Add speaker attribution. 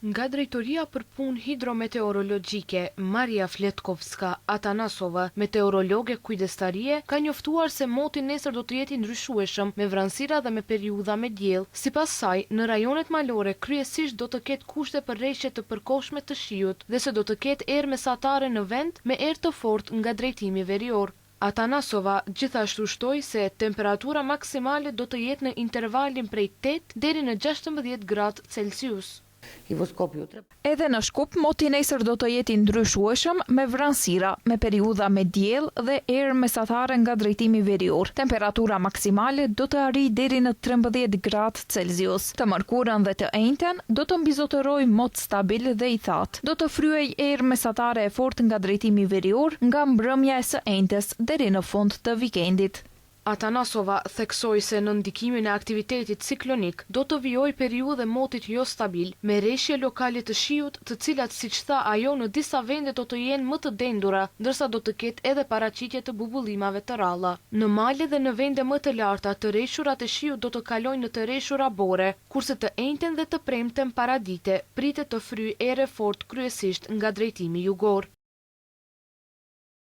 Speaker 1: Nga Drejtoria për Punë Hidrometeorologjike, Maria Fletkovska Atanasova, meteorologe kujdestarie, ka njoftuar se moti nesër do të jetë i ndryshueshëm me vranësira dhe me periudha me diell. Sipas saj, në rajonet malore kryesisht do të ketë kushte për rreshje të përkohshme të shiut dhe se do të ketë erë mesatare në vend me erë të fortë nga drejtimi verior. Atanasova gjithashtu shtoi se temperatura maksimale do të jetë në intervalin prej 8 deri në 16 gradë Celsius.
Speaker 2: Edhe në Shkup, moti nesër do të jetë i ndryshueshëm me vranësira, me periudha me diell dhe erë mesatare nga drejtimi verior. Temperatura maksimale do të arrijë deri në 13 gradë Celsius. Të mërkurën dhe të enjten do të mbizotërojë mot stabil dhe i thatë. Do të fryej erë mesatare e fortë nga drejtimi verior nga mbrëmja e së enjtes deri në fund të vikendit.
Speaker 1: Atanasova theksoi se në ndikimin e aktivitetit ciklonik do të vijojë periudhë motit jo stabil, me rreshje lokale të shiut, të cilat siç tha ajo në disa vende do të jenë më të dendura, ndërsa do të ketë edhe paraqitje të bubullimave të rralla. Në male dhe në vende më të larta, të rreshurat e shiut do të kalojnë në të rreshura bore, kurse të enjten dhe të premten paradite pritet të fryjë erë fort kryesisht nga drejtimi jugor.